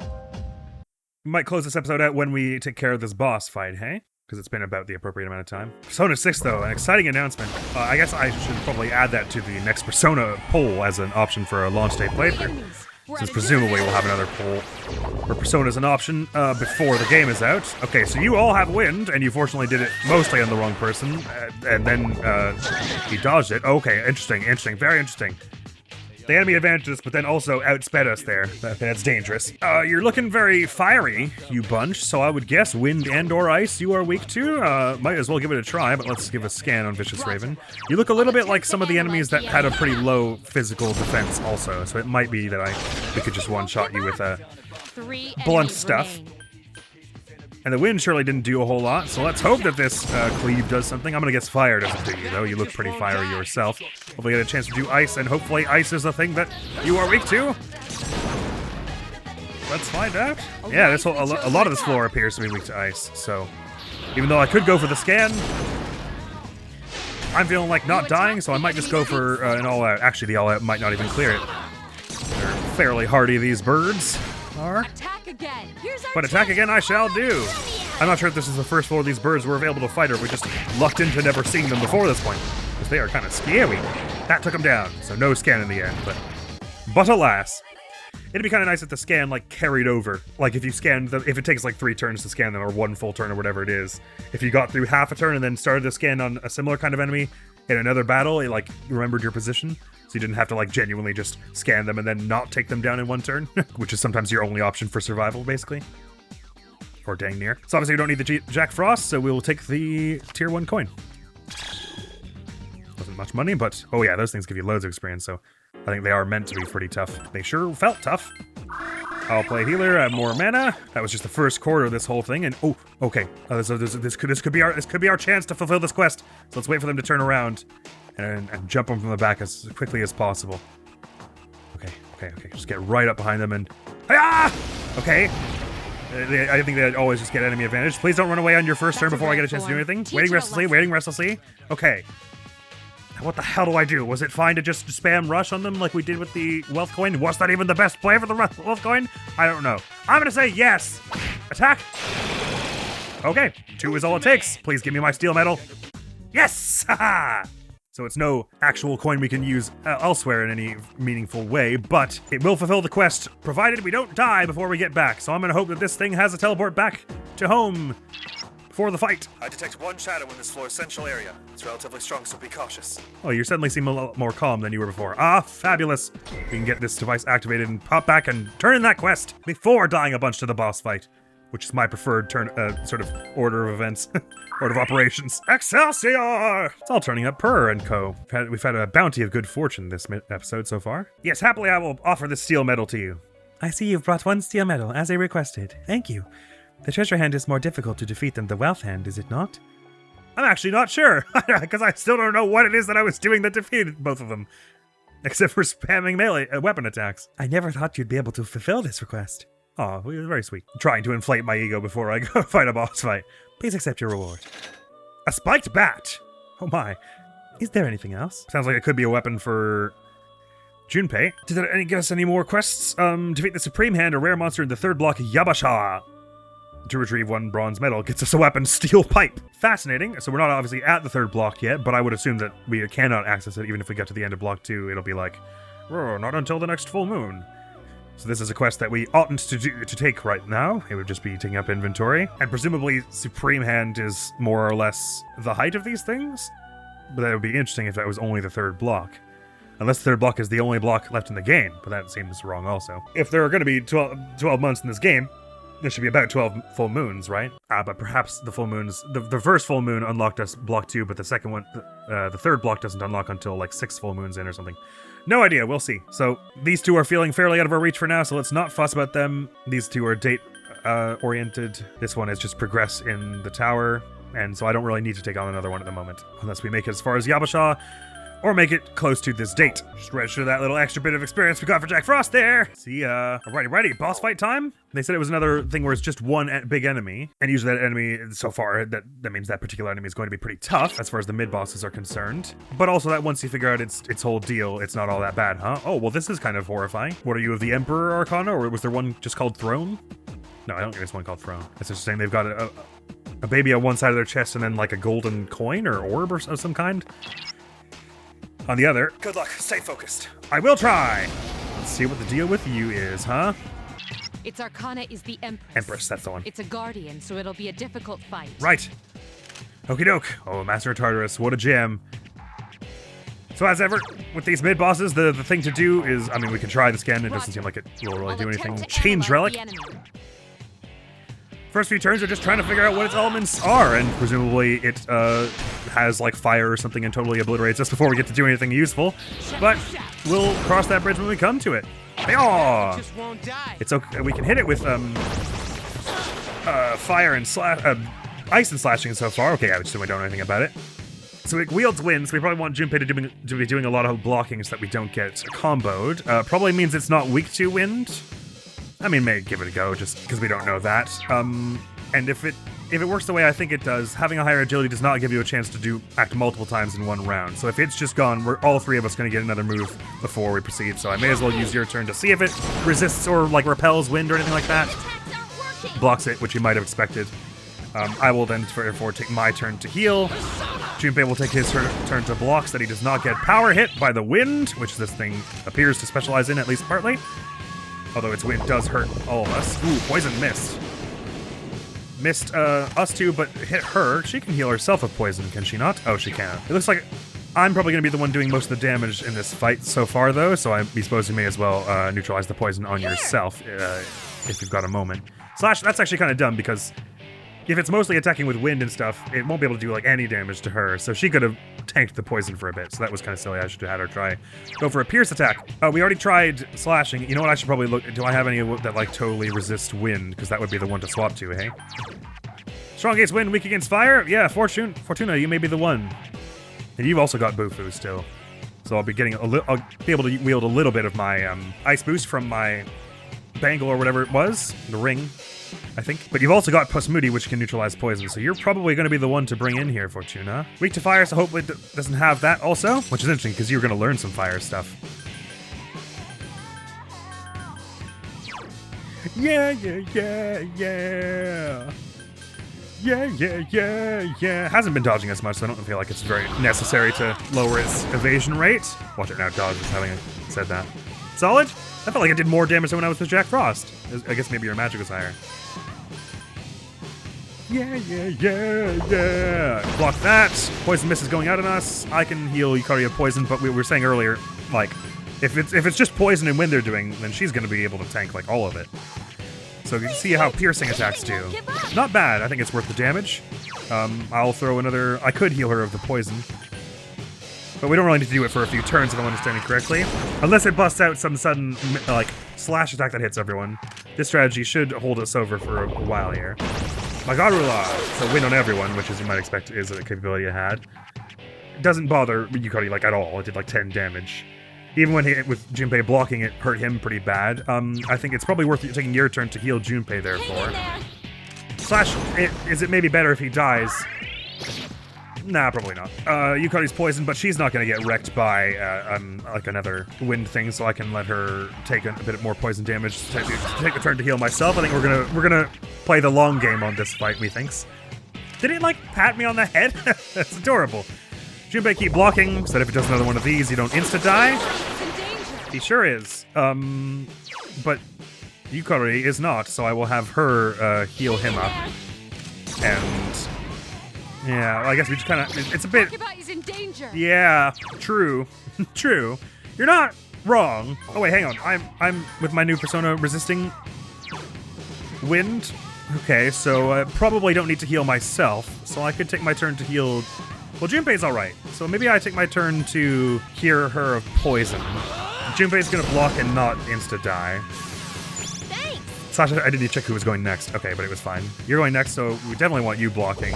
We might close this episode out when we take care of this boss fight, hey? Because it's been about the appropriate amount of time. Persona 6, though, an exciting announcement. I guess I should probably add that to the next Persona poll as an option for a launch day playthrough. Since presumably we'll have another poll where Persona's an option before the game is out. Okay, so you all have wind, and you fortunately did it mostly on the wrong person, and then he dodged it. Okay, interesting, very interesting. The enemy advantaged us, but then also outsped us there. That's dangerous. You're looking very fiery, you bunch, so I would guess wind and or ice you are weak to. Might as well give it a try, but let's give a scan on Vicious Raven. You look a little bit like some of the enemies that had a pretty low physical defense also, so it might be that we could just one-shot you with blunt stuff. And the wind surely didn't do a whole lot, so let's hope that this cleave does something. I'm gonna guess fire doesn't do you, though. You look pretty fiery yourself. Hopefully get a chance to do ice, and hopefully ice is the thing that you are weak to. Let's find out. Yeah, a lot of this floor appears to be weak to ice, so even though I could go for the scan, I'm feeling like not dying, so I might just go for an all-out. Actually, the all-out might not even clear it. They're fairly hardy, these birds are. Attack again. But attack again I shall do. I'm not sure if this is the first floor these birds were available to fight, or if we just lucked into never seeing them before this point, because they are kind of scary. That took them down, so no scan in the end, but alas. It'd be kind of nice if the scan, like, carried over. Like, if you scanned them, if it takes, like, 3 turns to scan them, or 1 full turn, or whatever it is. If you got through half a turn and then started the scan on a similar kind of enemy in another battle, it, like, remembered your position. So you didn't have to, like, genuinely just scan them and then not take them down in 1 turn. Which is sometimes your only option for survival, basically. Or dang near. So obviously we don't need the Jack Frost, so we'll take the tier 1 coin. Wasn't much money, but oh yeah, those things give you loads of experience, so I think they are meant to be pretty tough. They sure felt tough. I'll play healer, add more mana. That was just the first quarter of this whole thing, and oh, okay. This could be our chance to fulfill this quest. So let's wait for them to turn around and jump them from the back as quickly as possible. Okay. Just get right up behind them and ah! Okay. I think they always just get enemy advantage. Please don't run away on your first turn before I get a chance to do anything. Waiting restlessly. Okay. What the hell do I do? Was it fine to just spam rush on them like we did with the wealth coin? Was that even the best play for the wealth coin? I don't know. I'm gonna say yes. Attack. Okay, 2 is all it takes. Please give me my steel medal. Yes! Haha! So it's no actual coin we can use elsewhere in any meaningful way, but it will fulfill the quest, provided we don't die before we get back. So I'm gonna hope that this thing has a teleport back to home before the fight. I detect 1 shadow in this floor's central area. It's relatively strong, so be cautious. Oh, you suddenly seem a lot more calm than you were before. Ah, fabulous. We can get this device activated and pop back and turn in that quest before dying a bunch to the boss fight, which is my preferred sort of order of events, order of operations. Excelsior! It's all turning up per and co. We've had a bounty of good fortune this episode so far. Yes, happily I will offer this steel medal to you. I see you've brought 1 steel medal, as I requested. Thank you. The treasure hand is more difficult to defeat than the wealth hand, is it not? I'm actually not sure, because I still don't know what it is that I was doing that defeated both of them. Except for spamming melee weapon attacks. I never thought you'd be able to fulfill this request. Aw, it was very sweet. I'm trying to inflate my ego before I go fight a boss fight. Please accept your reward. A spiked bat! Oh my. Is there anything else? Sounds like it could be a weapon for Junpei. Did that get us any more quests? Defeat the Supreme Hand, a rare monster in the 3rd block, Yabasha. To retrieve 1 bronze medal gets us a weapon, Steel Pipe. Fascinating. So we're not obviously at the 3rd block yet, but I would assume that we cannot access it even if we get to the end of block 2. It'll be like, oh, not until the next full moon. So this is a quest that we oughtn't to take right now. It would just be taking up inventory. And presumably Supreme Hand is more or less the height of these things. But that would be interesting if that was only the 3rd block. Unless the 3rd block is the only block left in the game, but that seems wrong also. If there are going to be 12 months in this game, there should be about 12 full moons, right? But perhaps the full moons... The first full moon unlocked us block 2, but the second one... the 3rd block doesn't unlock until like 6 full moons in or something. No idea, we'll see. So these 2 are feeling fairly out of our reach for now, so let's not fuss about them. These 2 are date oriented. This one is just progress in the tower. and so I don't really need to take on another one at the moment, unless we make it as far as YEAHHHH-haaa, or make it close to this date. Just register that little extra bit of experience we got for Jack Frost there. See ya. Alrighty, boss fight time. They said it was another thing where it's just one big enemy, and usually that enemy, so far, that means that particular enemy is going to be pretty tough as far as the mid-bosses are concerned. But also that once you figure out its whole deal, it's not all that bad, huh? Oh, well, this is kind of horrifying. What are you, of the Emperor Arcana, or was there one just called Throne? No, I don't think there's one called Throne. It's just saying they've got a baby on one side of their chest and then like a golden coin or orb of some kind on the other. Good luck. Stay focused. I will try. Let's see what the deal with you is, huh? Its Arcana is the Empress. Empress, that's the one. It's a guardian, so it'll be a difficult fight. Right. Okie doke. Oh, Master of Tartarus, what a gem. So as ever, with these mid-bosses, the thing to do is, I mean, we can try this again. It doesn't seem like it will really I'll do attempt anything. to Change analyze Relic. the enemy. First few turns are just trying to figure out what its elements are, and presumably it has like fire or something and totally obliterates us before we get to do anything useful. But we'll cross that bridge when we come to it. Hey-aw! Just won't die. It's okay. We can hit it with fire and ice and slashing so far. Okay, I just don't know anything about it. So it wields wind, so we probably want Junpei to be doing a lot of blocking so that we don't get comboed. Probably means it's not weak to wind. I mean, maybe give it a go, just because we don't know that. And if it works the way I think it does, having a higher agility does not give you a chance to act multiple times in one round. So if it's just gone, we're all three of us going to get another move before we proceed. So I may as well use your turn to see if it resists or like repels wind or anything like that. Blocks it, which you might have expected. I will then therefore take my turn to heal. Junpei will take his turn to block so that he does not get power hit by the wind, which this thing appears to specialize in, at least partly. Although its wind does hurt all of us. Ooh, poison missed. Missed us too, but hit her. She can heal herself with poison, can she not? Oh, she can. It looks like I'm probably going to be the one doing most of the damage in this fight so far, though, so I suppose you may as well neutralize the poison on yourself if you've got a moment. Slash, that's actually kind of dumb, because if it's mostly attacking with wind and stuff, it won't be able to do like any damage to her, so she could have tanked the poison for a bit, so that was kind of silly. I should have had her try go for a pierce attack. We already tried slashing. You know what, I should probably look, do I have any that like totally resist wind? Because that would be the one to swap to, hey? Strong against wind, weak against fire? Yeah, Fortuna, you may be the one. And you've also got Bufu still. So I'll be getting I'll be able to wield a little bit of my ice boost from my bangle or whatever it was, the ring, I think. But you've also got Pusmudi, which can neutralize poison, so you're probably going to be the one to bring in here, Fortuna. Weak to fire, so hopefully it doesn't have that also, which is interesting, because you're going to learn some fire stuff. Yeah. Hasn't been dodging as much, so I don't feel like it's very necessary to lower its evasion rate. Watch it now, dodge, just having said that. Solid? I felt like it did more damage than when I was with Jack Frost. I guess maybe your magic was higher. Yeah. Block that. Poison mist is going out on us. I can heal Yukari of poison, but we were saying earlier, like, if it's just poison and wind they're doing, then she's going to be able to tank, like, all of it. So you can see how piercing attacks do. Not bad. I think it's worth the damage. I'll throw another... I could heal her of the poison. But we don't really need to do it for a few turns, if I'm understanding correctly. Unless it busts out some sudden, like, slash attack that hits everyone. This strategy should hold us over for a while here. Magarula! So win on everyone, which, as you might expect, is a capability it had. It doesn't bother Yukari, like, at all. It did, like, 10 damage. Even when with Junpei blocking, it hurt him pretty bad. I think it's probably worth taking your turn to heal Junpei, therefore. Slash, is it maybe better if he dies? Nah, probably not. Yukari's poisoned, but she's not going to get wrecked by like another wind thing, so I can let her take a bit more poison damage. Take a turn to heal myself. I think we're gonna play the long game on this fight. Methinks. Did it like pat me on the head? That's adorable. Junpei, keep blocking, so that if it does another one of these, you don't insta-die. He sure is. But Yukari is not, so I will have her heal him up. And yeah, well, I guess we just kind of... It's a bit... He's in danger. Yeah, true. True. You're not wrong. Oh, wait, hang on. I'm with my new persona resisting wind. Okay, so I probably don't need to heal myself, so I could take my turn to heal... Well, Junpei's alright, so maybe I take my turn to cure her of poison. Junpei's gonna block and not insta-die. Thanks. Sasha, I didn't check who was going next. Okay, but it was fine. You're going next, so we definitely want you blocking.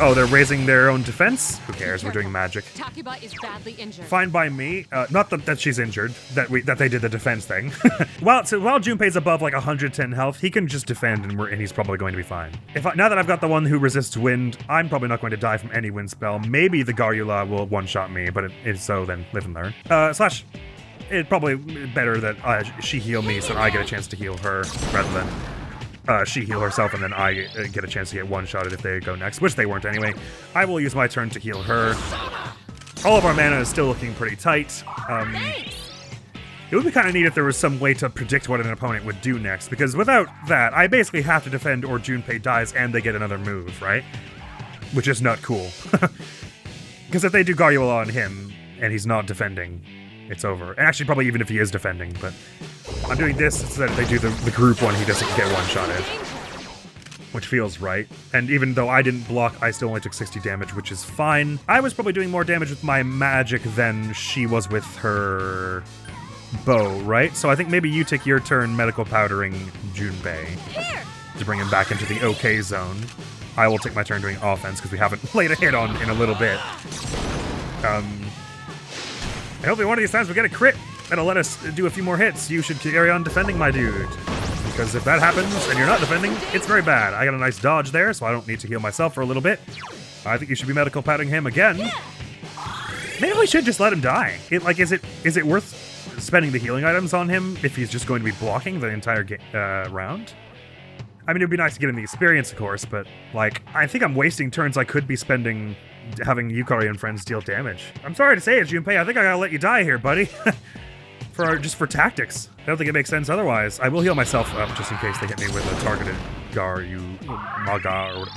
Oh, they're raising their own defense? Who cares? We're doing magic. Takuba is badly injured. Fine by me. Not that she's injured, that they did the defense thing. while Junpei's above like 110 health, he can just defend and he's probably going to be fine. Now that I've got the one who resists wind, I'm probably not going to die from any wind spell. Maybe the Garula will one-shot me, but if so, then live and learn. Slash, it's probably better that she heal me so that I get a chance to heal her rather than she heal herself and then I get a chance to get one-shotted if they go next, which they weren't anyway. I will use my turn to heal her. All of our mana is still looking pretty tight. It would be kind of neat if there was some way to predict what an opponent would do next, because without that, I basically have to defend or Junpei dies and they get another move, right? Which is not cool. Because if they do Garula on him and he's not defending, it's over. And actually, probably even if he is defending, but I'm doing this so that if they do the group one, he doesn't get one-shotted. Which feels right. And even though I didn't block, I still only took 60 damage, which is fine. I was probably doing more damage with my magic than she was with her bow, right? So I think maybe you take your turn medical powdering Junpei to bring him back into the okay zone. I will take my turn doing offense because we haven't laid a hit on in a little bit. And hopefully one of these times we get a crit that'll let us do a few more hits. You should carry on defending, my dude. Because if that happens and you're not defending, it's very bad. I got a nice dodge there, so I don't need to heal myself for a little bit. I think you should be medical patting him again. Maybe we should just let him die. Is it worth spending the healing items on him if he's just going to be blocking the entire round? I mean, it'd be nice to get him the experience, of course, but, like, I think I'm wasting turns I could be spending having Yukari and friends deal damage. I'm sorry to say it, Junpei, I think I gotta let you die here, buddy. Just for tactics. I don't think it makes sense otherwise. I will heal myself up just in case they hit me with a targeted Magura,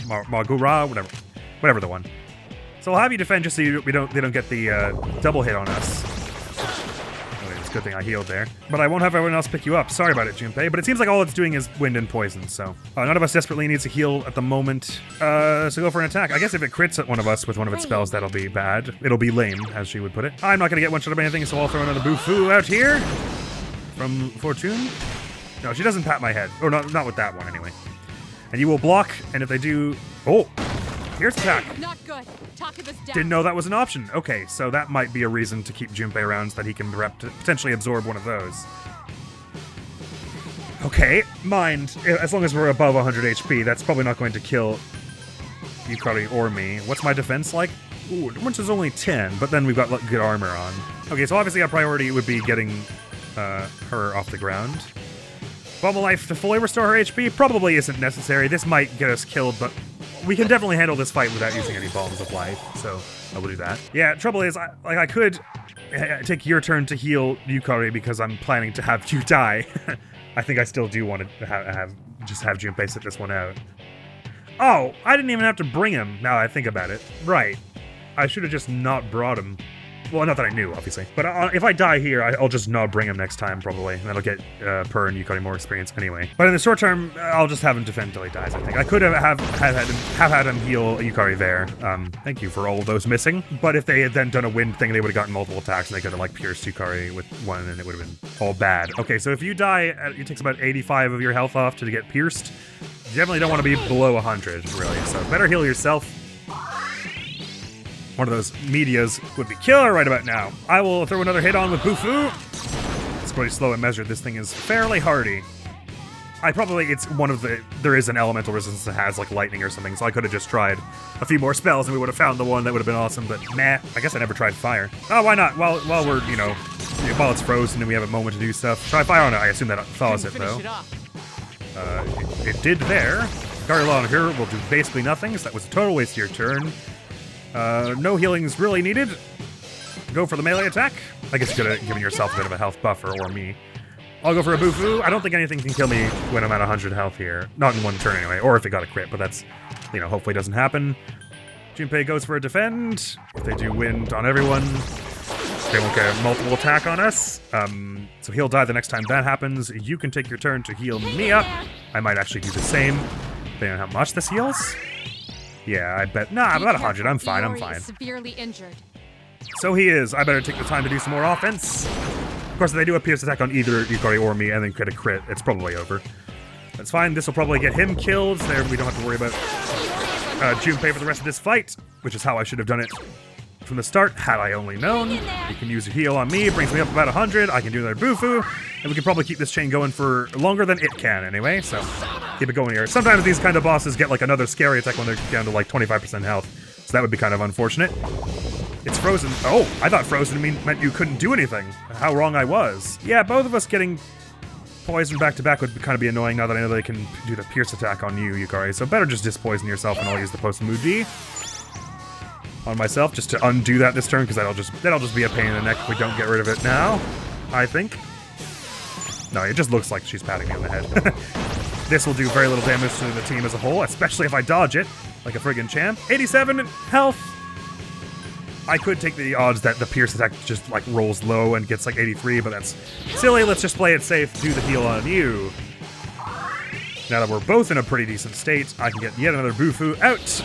whatever the one. So I'll have you defend just so they don't get the double hit on us. It's a good thing I healed there. But I won't have everyone else pick you up. Sorry about it, Junpei. But it seems like all it's doing is wind and poison, so none of us desperately needs a heal at the moment. So go for an attack. I guess if it crits at one of us with one of its spells, that'll be bad. It'll be lame, as she would put it. I'm not gonna get one shot of anything, so I'll throw another Bufu out here from Fortune. No, she doesn't pat my head. Or not with that one, anyway. And you will block, and if they do... Oh! Here's attack. Not good. Takuba's down. Didn't know that was an option. Okay, so that might be a reason to keep Junpei around so that he can potentially absorb one of those. Okay, mind, as long as we're above 100 HP, that's probably not going to kill Yukari or me. What's my defense like? Ooh, which is only 10, but then we've got good armor on. Okay, so obviously our priority would be getting her off the ground. Bubble Life to fully restore her HP probably isn't necessary. This might get us killed, but we can definitely handle this fight without using any bombs of life, so I will do that. Yeah, trouble is, I could take your turn to heal Yukari because I'm planning to have you die. I think I still do want to have Junpei sit this one out. Oh, I didn't even have to bring him, now I think about it. Right. I should have just not brought him. Well, not that I knew, obviously. But if I die here, I'll just not bring him next time, probably. And that'll get Per and Yukari more experience anyway. But in the short term, I'll just have him defend until he dies, I think. I could have had him heal Yukari there. Thank you for all of those missing. But if they had then done a wind thing, they would have gotten multiple attacks, and they could have, like, pierced Yukari with one, and it would have been all bad. Okay, so if you die, it takes about 85 of your health off to get pierced. You definitely don't want to be below 100, really. So better heal yourself. One of those medias would be killer right about now. I will throw another hit on with Bufu. It's pretty slow and measured. This thing is fairly hardy. There is an elemental resistance that has like lightning or something, so I could have just tried a few more spells and we would have found the one that would have been awesome, but nah, I guess I never tried fire. Oh, why not? While we're, while it's frozen and we have a moment to do stuff. Try fire on it. I assume that thaws it, though. It did there. Garula on her will do basically nothing, so that was a total waste of your turn. No healing's really needed. Go for the melee attack. I guess you could have given yourself a bit of a health buffer, or me. I'll go for a Bufu. I don't think anything can kill me when I'm at 100 health here. Not in one turn anyway, or if it got a crit, but that's, hopefully doesn't happen. Junpei goes for a defend. If they do wind on everyone, they won't get a multiple attack on us. So he'll die the next time that happens. You can take your turn to heal me up. I might actually do the same, depending on how much this heals. Yeah, I bet. Nah, I'm about 100. I'm fine. I'm fine. Severely injured. So he is. I better take the time to do some more offense. Of course, if they do a pierce attack on either Yukari or me and then get a crit, it's probably over. That's fine. This will probably get him killed. There, we don't have to worry about Junpei for the rest of this fight, which is how I should have done it from the start, had I only known. You can use a heal on me, it brings me up about 100, I can do another Bufu, and we can probably keep this chain going for longer than it can anyway, so keep it going here. Sometimes these kind of bosses get like another scary attack when they're down to like 25% health, so that would be kind of unfortunate. It's frozen. Oh, I thought frozen meant you couldn't do anything. How wrong I was. Yeah, both of us getting poisoned back to back would kind of be annoying now that I know they can do the pierce attack on you, Yukari, so better just dispoison yourself and I'll use the post-Muji on myself just to undo that this turn, because that'll just be a pain in the neck if we don't get rid of it now, I think. No, it just looks like she's patting me on the head. This will do very little damage to the team as a whole, especially if I dodge it like a friggin' champ. 87 health. I could take the odds that the pierce attack just like rolls low and gets like 83, but that's silly. Let's just play it safe, do the heal on you. Now that we're both in a pretty decent state, I can get yet another Bufu out.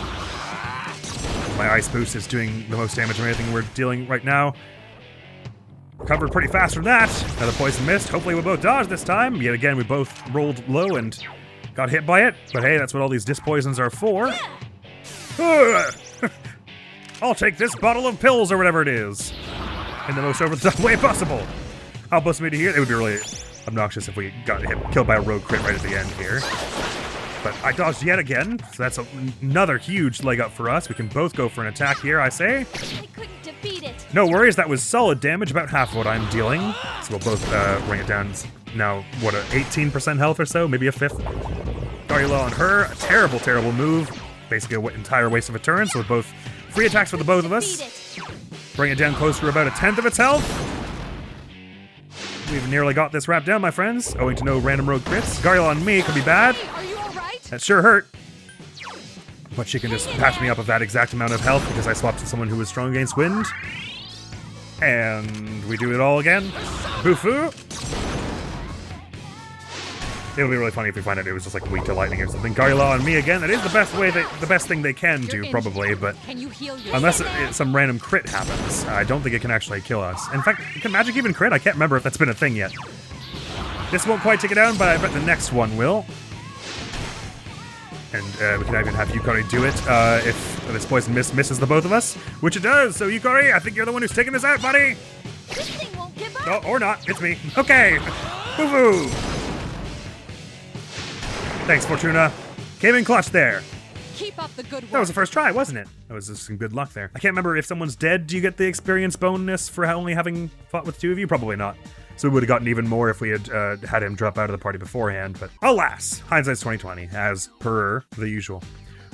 My ice boost is doing the most damage of anything we're dealing right now. Recovered pretty fast from that. Another poison mist. Hopefully we'll both dodge this time. Yet again, we both rolled low and got hit by it. But hey, that's what all these dispoisons are for. I'll take this bottle of pills or whatever it is in the most over-the-top way possible. I'll bust me to here. It would be really obnoxious if we got killed by a rogue crit right at the end here. But I dodged yet again, so that's another huge leg up for us. We can both go for an attack here, I say. I couldn't defeat it. No worries, that was solid damage, about half of what I'm dealing. So we'll both bring it down now, what, 18% health or so? Maybe a fifth? Darula on her, a terrible, terrible move. Basically an entire waste of a turn, so with both free attacks for the both of us. Bring it down close to about a tenth of its health. We've nearly got this wrapped down, my friends, owing to no random rogue crits. Darula on me could be bad. Are you all right? That sure hurt. But she can just patch me up of that exact amount of health because I swapped to someone who was strong against wind. And we do it all again. Bufu. It'll be really funny if we find out it was just like weak to lightning or something. Garula on me again. That is the best thing they can do, probably, but Can you heal yourself? unless some random crit happens, I don't think it can actually kill us. In fact, can magic even crit? I can't remember if that's been a thing yet. This won't quite take it down, but I bet the next one will. And we can even have Yukari do it if this poison mist misses the both of us, which it does. So Yukari, I think you're the one who's taking this out, buddy. This thing won't give up. No, or not. It's me. Okay. Boo-boo. Thanks, Fortuna. Came in clutch there. Keep up the good work. That was the first try, wasn't it? That was just some good luck there. I can't remember if someone's dead. Do you get the experience bonus for only having fought with two of you? Probably not. So we would have gotten even more if we had had him drop out of the party beforehand. But alas, hindsight's 2020, as per the usual.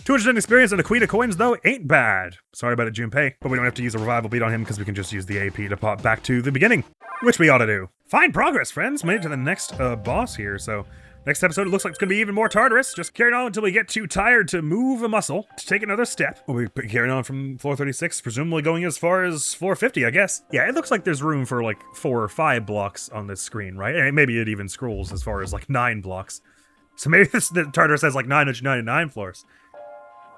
200 experience and a queen of coins, though, ain't bad. Sorry about it, Junpei. But we don't have to use a revival beat on him because we can just use the AP to pop back to the beginning, which we ought to do. Fine progress, friends. Made it to the next boss here, so next episode, it looks like it's going to be even more Tartarus. Just carrying on until we get too tired to move a muscle, to take another step. We'll be carrying on from floor 36, presumably going as far as floor 50, I guess. Yeah, it looks like there's room for like 4 or 5 blocks on this screen, right? And maybe it even scrolls as far as like 9 blocks. So maybe the Tartarus has like 999 floors.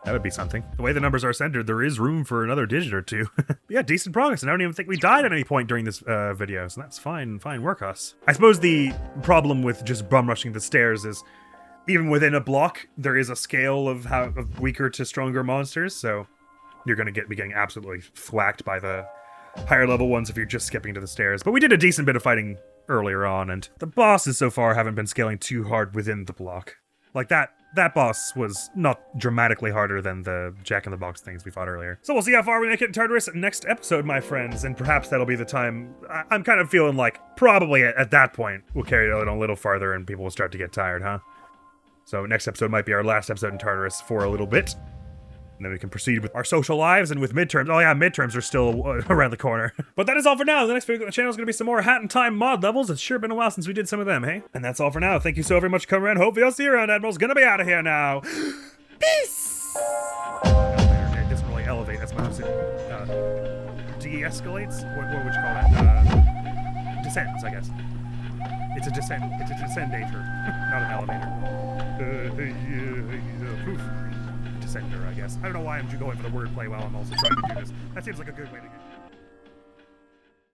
That would be something. The way the numbers are centered, there is room for another digit or two. Yeah, decent progress, and I don't even think we died at any point during this video, so that's fine work, us. I suppose the problem with just bum rushing the stairs is, even within a block, there is a scale of how of weaker to stronger monsters, so you're going to be getting absolutely thwacked by the higher level ones if you're just skipping to the stairs. But we did a decent bit of fighting earlier on, and the bosses so far haven't been scaling too hard within the block. Like that boss was not dramatically harder than the Jack-in-the-Box things we fought earlier. So we'll see how far we make it in Tartarus next episode, my friends, and perhaps that'll be the time. I'm kind of feeling like probably at that point we'll carry it a little farther and people will start to get tired, huh? So next episode might be our last episode in Tartarus for a little bit. And then we can proceed with our social lives and with midterms. Oh yeah, midterms are still around the corner. But that is all for now. The next video on the channel is going to be some more Hat in Time mod levels. It's sure been a while since we did some of them, hey? And that's all for now. Thank you so very much for coming around. Hopefully I'll see you around. Admiral's going to be out of here now. Peace! Elevator. It doesn't really elevate. That's what I'm saying. De-escalates? What would you call that? Descends, I guess. It's a descent. It's a descendator, not an elevator. Poof. Descender, I guess. I don't know why I'm going for the wordplay while I'm also trying to do this. That seems like a good way to get